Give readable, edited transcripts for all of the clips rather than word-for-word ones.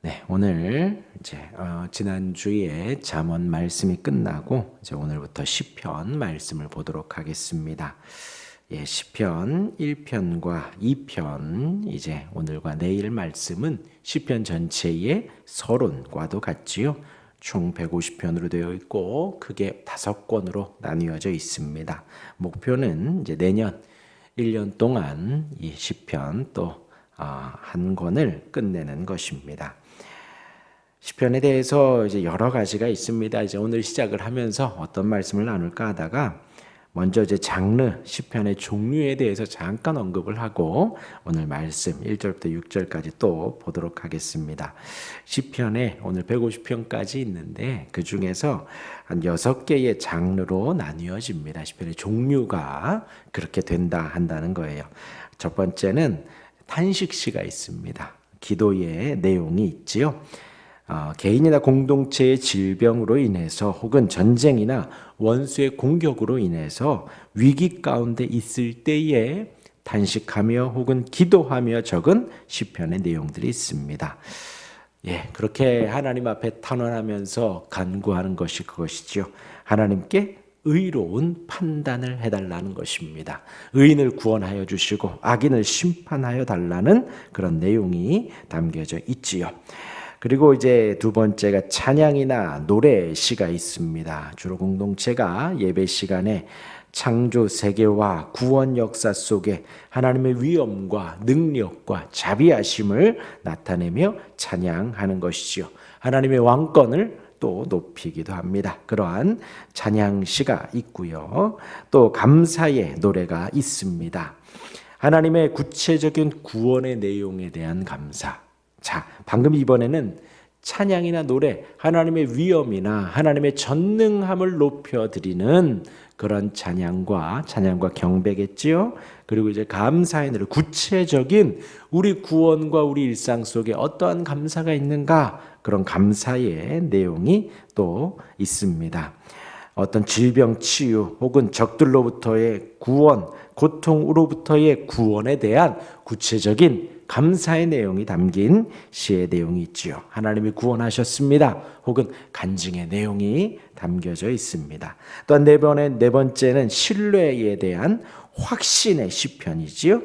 네, 오늘 이제 지난주에 잠언 말씀이 끝나고 이제 오늘부터 시편 말씀을 보도록 하겠습니다. 예, 시편 1편과 2편 이제 오늘과 내일 말씀은 시편 전체의 서론과도 같지요. 총 150편으로 되어 있고 크게 5권으로 나뉘어져 있습니다. 목표는 이제 내년 1년 동안 이 시편 또 한 권을 끝내는 것입니다. 시편에 대해서 이제 여러 가지가 있습니다. 이제 오늘 시작을 하면서 어떤 말씀을 나눌까 하다가 먼저 이제 장르, 시편의 종류에 대해서 잠깐 언급을 하고 오늘 말씀 1절부터 6절까지 또 보도록 하겠습니다. 시편에 오늘 150편까지 있는데 그 중에서 한 6개의 장르로 나뉘어집니다. 시편의 종류가 그렇게 된다 한다는 거예요. 첫 번째는 탄식시가 있습니다. 기도의 내용이 있지요. 개인이나 공동체의 질병으로 인해서 혹은 전쟁이나 원수의 공격으로 인해서 위기 가운데 있을 때에 탄식하며 혹은 기도하며 적은 시편의 내용들이 있습니다. 예, 그렇게 하나님 앞에 탄원하면서 간구하는 것이 그것이지요. 하나님께 의로운 판단을 해달라는 것입니다. 의인을 구원하여 주시고 악인을 심판하여 달라는 그런 내용이 담겨져 있지요. 그리고 이제 두 번째가 찬양이나 노래 시가 있습니다. 주로 공동체가 예배 시간에 창조 세계와 구원 역사 속에 하나님의 위엄과 능력과 자비하심을 나타내며 찬양하는 것이지요. 하나님의 왕권을 또 높이기도 합니다. 그러한 찬양시가 있고요. 또 감사의 노래가 있습니다. 하나님의 구체적인 구원의 내용에 대한 감사. 자, 방금 이번에는 찬양이나 노래, 하나님의 위엄이나 하나님의 전능함을 높여드리는 그런 찬양과 경배겠지요. 그리고 이제 감사의 노래, 구체적인 우리 구원과 우리 일상 속에 어떠한 감사가 있는가, 그런 감사의 내용이 또 있습니다. 어떤 질병 치유 혹은 적들로부터의 구원, 고통으로부터의 구원에 대한 구체적인 감사의 내용이 담긴 시의 내용이 있지요. 하나님이 구원하셨습니다. 혹은 간증의 내용이 담겨져 있습니다. 또한 네 번째는 신뢰에 대한 확신의 시편이지요.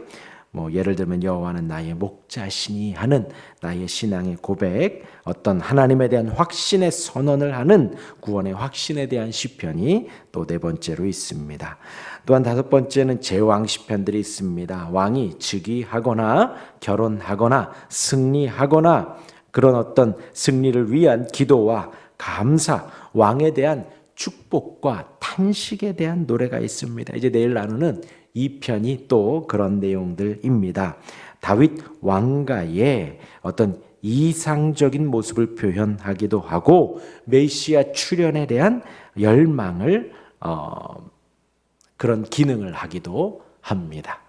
예를 들면 여호와는 나의 목자시니 하는 나의 신앙의 고백, 어떤 하나님에 대한 확신의 선언을 하는 구원의 확신에 대한 시편이 또 네 번째로 있습니다. 또한 다섯 번째는 제왕 시편들이 있습니다. 왕이 즉위하거나 결혼하거나 승리하거나 그런 어떤 승리를 위한 기도와 감사, 왕에 대한 축복과 탄식에 대한 노래가 있습니다. 이제 내일 나누는 2편이 또 그런 내용들입니다. 다윗 왕가의 어떤 이상적인 모습을 표현하기도 하고 메시아 출현에 대한 열망을 그런 기능을 하기도 합니다.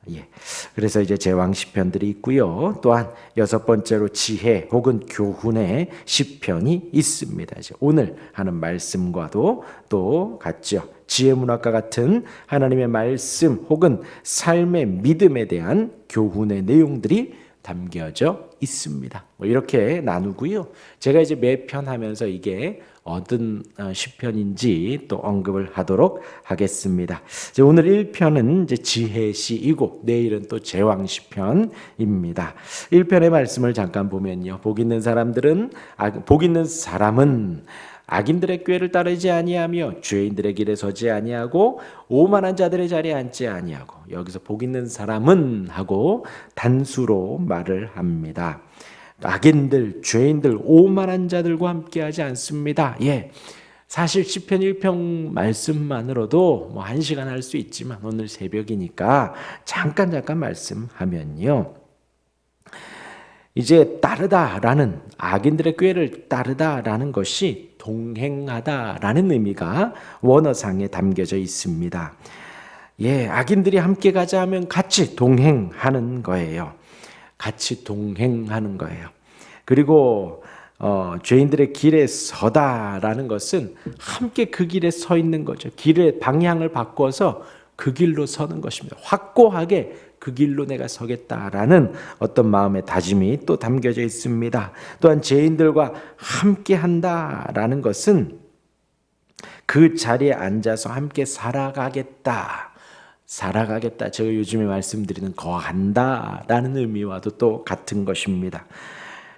예. 그래서 이제 제왕 시편들이 있고요. 또한 여섯 번째로 지혜 혹은 교훈의 시편이 있습니다. 이제 오늘 하는 말씀과도 또 같죠. 지혜 문학과 같은 하나님의 말씀 혹은 삶의 믿음에 대한 교훈의 내용들이 담겨져 있습니다. 이렇게 나누고요. 제가 이제 매 편 하면서 이게 어떤 시편인지 또 언급을 하도록 하겠습니다. 이제 오늘 1편은 이제 지혜시이고 내일은 또 제왕시편입니다. 1편의 말씀을 잠깐 보면요. 복 있는 사람은 악인들의 꾀를 따르지 아니하며 죄인들의 길에 서지 아니하고 오만한 자들의 자리에 앉지 아니하고, 여기서 복 있는 사람은 하고 단수로 말을 합니다. 악인들, 죄인들, 오만한 자들과 함께하지 않습니다. 예, 사실 시편 1편 말씀만으로도 1시간 할 수 있지만 오늘 새벽이니까 잠깐 말씀하면요. 이제 따르다라는, 악인들의 꾀를 따르다라는 것이 동행하다라는 의미가 원어상에 담겨져 있습니다. 예, 악인들이 함께 가자 하면 같이 동행하는 거예요. 같이 동행하는 거예요. 그리고 죄인들의 길에 서다라는 것은 함께 그 길에 서 있는 거죠. 길의 방향을 바꿔서 그 길로 서는 것입니다. 확고하게 그 그 길로 내가 서겠다라는 어떤 마음의 다짐이 또 담겨져 있습니다. 또한 죄인들과 함께 한다라는 것은 그 자리에 앉아서 함께 살아가겠다. 제가 요즘에 말씀드리는 거한다라는 의미와도 또 같은 것입니다.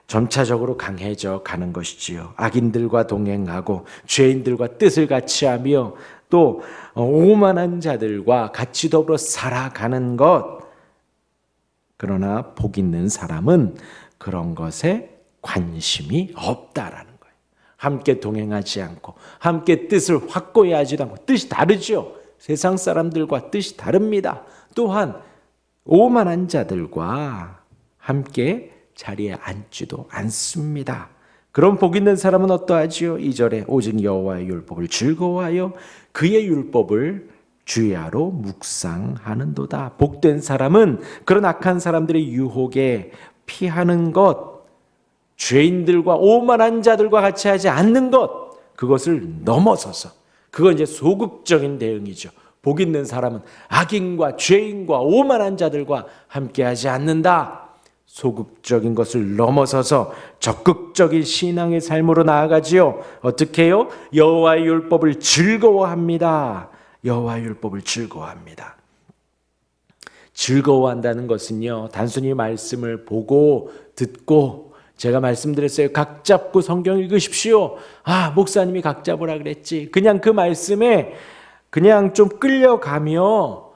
점차적으로 강해져 가는 것이지요. 악인들과 동행하고 죄인들과 뜻을 같이 하며 또 오만한 자들과 같이 더불어 살아가는 것. 그러나 복 있는 사람은 그런 것에 관심이 없다라는 거예요. 함께 동행하지 않고 함께 뜻을 확고히 하지도 않고 뜻이 다르죠. 세상 사람들과 뜻이 다릅니다. 또한 오만한 자들과 함께 자리에 앉지도 않습니다. 그럼 복 있는 사람은 어떠하지요? 2절에 오직 여호와의 율법을 즐거워하여 그의 율법을 주야로 묵상하는도다. 복된 사람은 그런 악한 사람들의 유혹에 피하는 것, 죄인들과 오만한 자들과 같이 하지 않는 것, 그것을 넘어서서, 그건 이제 소극적인 대응이죠. 복 있는 사람은 악인과 죄인과 오만한 자들과 함께하지 않는다. 소극적인 것을 넘어서서 적극적인 신앙의 삶으로 나아가지요. 어떻게 해요? 여호와의 율법을 즐거워합니다. 여호와의 율법을 즐거워합니다. 즐거워한다는 것은요, 단순히 말씀을 보고 듣고, 제가 말씀드렸어요. 각 잡고 성경 읽으십시오. 목사님이 각 잡으라 그랬지. 그냥 그 말씀에 그냥 좀 끌려가며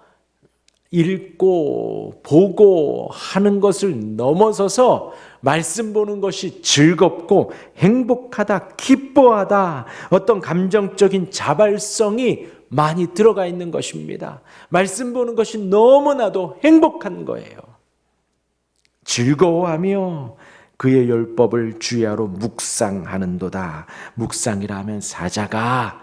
읽고 보고 하는 것을 넘어서서 말씀 보는 것이 즐겁고 행복하다, 기뻐하다, 어떤 감정적인 자발성이 많이 들어가 있는 것입니다. 말씀 보는 것이 너무나도 행복한 거예요. 즐거워하며 그의 율법을 주야로 묵상하는도다. 묵상이라 하면 사자가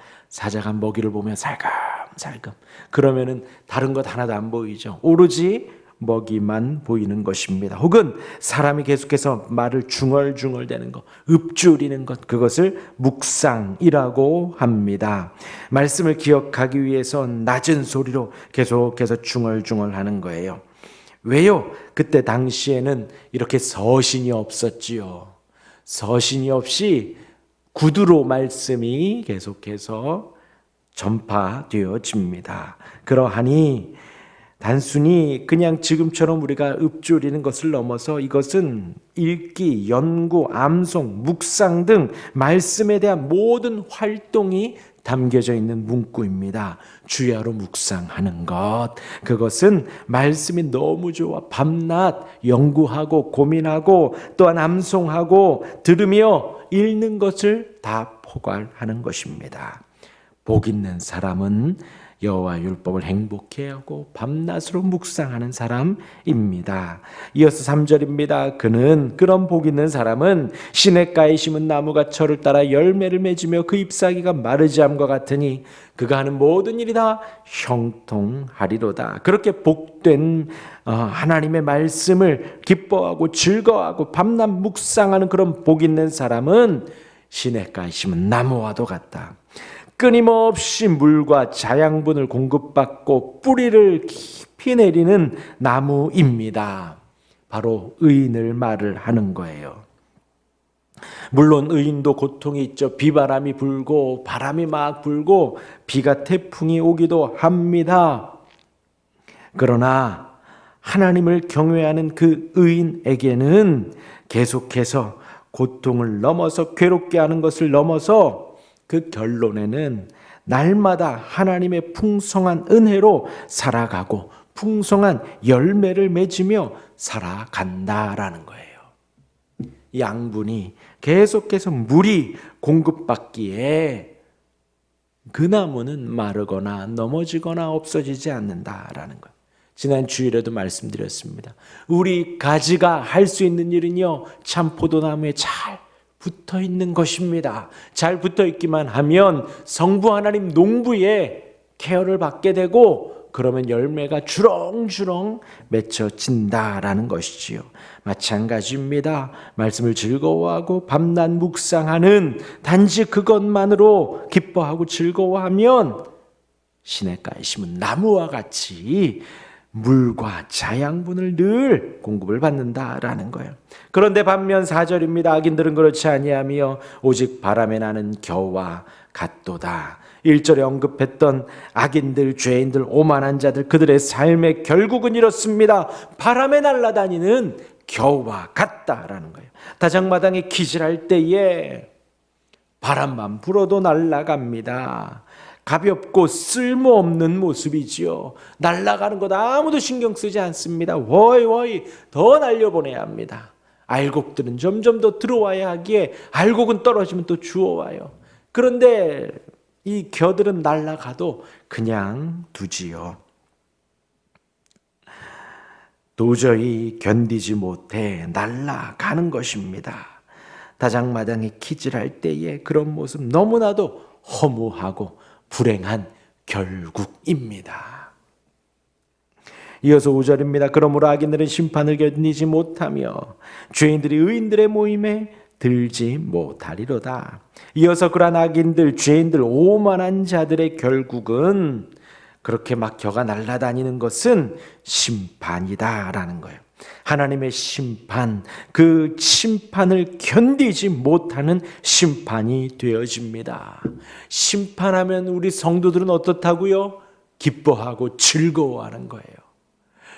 먹이를 보며 살금살금, 그러면은 다른 것 하나도 안 보이죠. 오로지 먹이만 보이는 것입니다. 혹은 사람이 계속해서 말을 중얼중얼대는 것, 읊조리는 것, 그것을 묵상이라고 합니다. 말씀을 기억하기 위해서 낮은 소리로 계속해서 중얼중얼하는 거예요. 왜요? 그때 당시에는 이렇게 서신이 없었지요. 서신이 없이 구두로 말씀이 계속해서 전파되어집니다. 그러하니 단순히 그냥 지금처럼 우리가 읊조리는 것을 넘어서 이것은 읽기, 연구, 암송, 묵상 등 말씀에 대한 모든 활동이 담겨져 있는 문구입니다. 주야로 묵상하는 것, 그것은 말씀이 너무 좋아 밤낮 연구하고 고민하고 또한 암송하고 들으며 읽는 것을 다 포괄하는 것입니다. 복 있는 사람은 여호와 율법을 행복해하고 밤낮으로 묵상하는 사람입니다. 이어서 3절입니다. 그는, 그런 복 있는 사람은 시냇가에 심은 나무가 철을 따라 열매를 맺으며 그 잎사귀가 마르지 않음과 같으니 그가 하는 모든 일이 다 형통하리로다. 그렇게 복된 하나님의 말씀을 기뻐하고 즐거워하고 밤낮 묵상하는 그런 복 있는 사람은 시냇가에 심은 나무와도 같다. 끊임없이 물과 자양분을 공급받고 뿌리를 깊이 내리는 나무입니다. 바로 의인을 말을 하는 거예요. 물론 의인도 고통이 있죠. 비바람이 불고 바람이 막 불고 비가 태풍이 오기도 합니다. 그러나 하나님을 경외하는 그 의인에게는 계속해서 고통을 넘어서 괴롭게 하는 것을 넘어서 그 결론에는 날마다 하나님의 풍성한 은혜로 살아가고 풍성한 열매를 맺으며 살아간다라는 거예요. 양분이 계속해서 물이 공급받기에 그 나무는 마르거나 넘어지거나 없어지지 않는다라는 거예요. 지난 주일에도 말씀드렸습니다. 우리 가지가 할 수 있는 일은요, 참 포도나무에 잘 붙어 있는 것입니다. 잘 붙어 있기만 하면 성부 하나님 농부의 케어를 받게 되고 그러면 열매가 주렁주렁 맺혀진다라는 것이지요. 마찬가지입니다. 말씀을 즐거워하고 밤낮 묵상하는 단지 그것만으로 기뻐하고 즐거워하면 시냇가에 심은 나무와 같이 물과 자양분을 늘 공급을 받는다라는 거예요. 그런데 반면 4절입니다. 악인들은 그렇지 아니하며 오직 바람에 나는 겨와 같도다. 1절에 언급했던 악인들, 죄인들, 오만한 자들, 그들의 삶의 결국은 이렇습니다. 바람에 날아다니는 겨와 같다라는 거예요. 다장마당에 기질할 때에 바람만 불어도 날아갑니다. 가볍고 쓸모없는 모습이지요. 날아가는 것 아무도 신경 쓰지 않습니다. 워이 더 날려보내야 합니다. 알곡들은 점점 더 들어와야 하기에 알곡은 떨어지면 또 주워와요. 그런데 이 겨들은 날아가도 그냥 두지요. 도저히 견디지 못해 날아가는 것입니다. 다장마당에 기질할 때의 그런 모습 너무나도 허무하고 불행한 결국입니다. 이어서 5절입니다. 그러므로 악인들은 심판을 견디지 못하며 죄인들이 의인들의 모임에 들지 못하리로다. 이어서 그러한 악인들, 죄인들, 오만한 자들의 결국은 그렇게 막 겨가 날아다니는 것은 심판이다라는 거예요. 하나님의 심판, 그 심판을 견디지 못하는 심판이 되어집니다. 심판하면 우리 성도들은 어떻다고요? 기뻐하고 즐거워하는 거예요.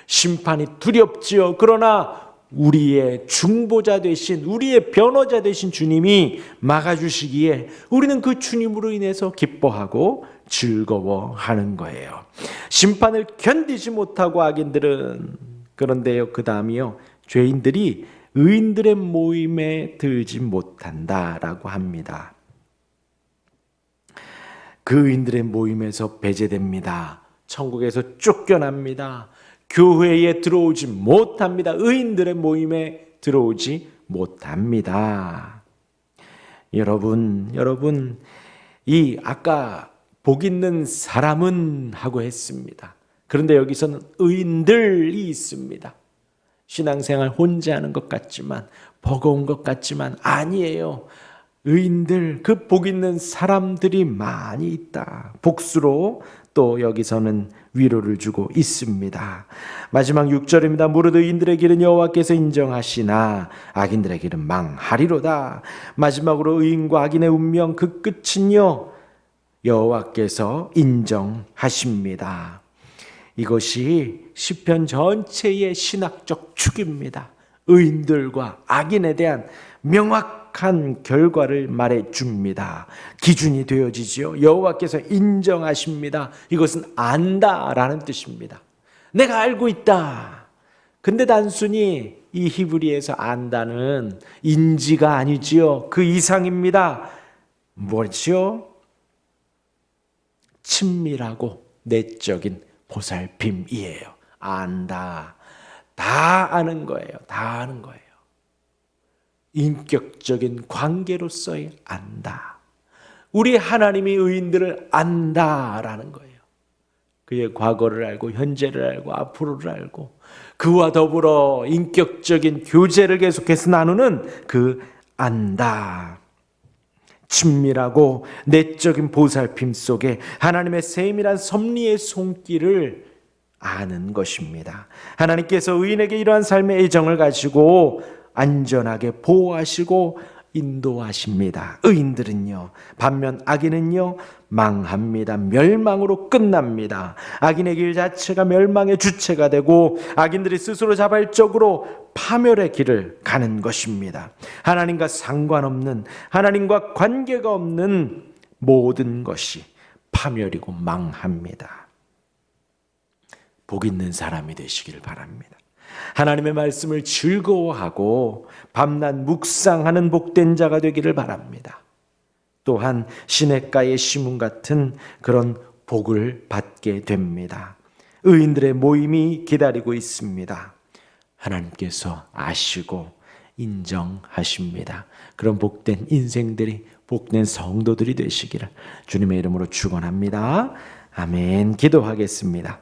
심판이 두렵지요. 그러나 우리의 중보자 되신, 우리의 변호자 되신 주님이 막아주시기에 우리는 그 주님으로 인해서 기뻐하고 즐거워하는 거예요. 심판을 견디지 못하고 악인들은, 그런데요, 그 다음이요, 죄인들이 의인들의 모임에 들지 못한다라고 합니다. 그 의인들의 모임에서 배제됩니다. 천국에서 쫓겨납니다. 교회에 들어오지 못합니다. 의인들의 모임에 들어오지 못합니다. 여러분, 이 아까 복 있는 사람은 하고 했습니다. 그런데 여기서는 의인들이 있습니다. 신앙생활 혼자 하는 것 같지만, 버거운 것 같지만 아니에요. 의인들, 그 복 있는 사람들이 많이 있다. 복수로 또 여기서는 위로를 주고 있습니다. 마지막 6절입니다. 무릇 의인들의 길은 여호와께서 인정하시나 악인들의 길은 망하리로다. 마지막으로 의인과 악인의 운명, 그 끝은요, 여호와께서 인정하십니다. 이것이 시편 전체의 신학적 축입니다. 의인들과 악인에 대한 명확한 결과를 말해줍니다. 기준이 되어지지요. 여호와께서 인정하십니다. 이것은 안다라는 뜻입니다. 내가 알고 있다. 근데 단순히 이 히브리에서 안다는 인지가 아니지요. 그 이상입니다. 뭐죠? 친밀하고 내적인 보살핌이에요. 안다. 다 아는 거예요. 다 아는 거예요. 인격적인 관계로서의 안다. 우리 하나님이 의인들을 안다라는 거예요. 그의 과거를 알고 현재를 알고 앞으로를 알고 그와 더불어 인격적인 교제를 계속해서 나누는 그 안다. 친밀하고 내적인 보살핌 속에 하나님의 세밀한 섭리의 손길을 아는 것입니다. 하나님께서 의인에게 이러한 삶의 애정을 가지고 안전하게 보호하시고 인도하십니다. 의인들은요. 반면 악인은요, 망합니다. 멸망으로 끝납니다. 악인의 길 자체가 멸망의 주체가 되고 악인들이 스스로 자발적으로 파멸의 길을 가는 것입니다. 하나님과 상관없는, 하나님과 관계가 없는 모든 것이 파멸이고 망합니다. 복 있는 사람이 되시길 바랍니다. 하나님의 말씀을 즐거워하고 밤낮 묵상하는 복된 자가 되기를 바랍니다. 또한 시냇가의 시문 같은 그런 복을 받게 됩니다. 의인들의 모임이 기다리고 있습니다. 하나님께서 아시고 인정하십니다. 그런 복된 인생들이, 복된 성도들이 되시기를 주님의 이름으로 축원합니다. 아멘. 기도하겠습니다.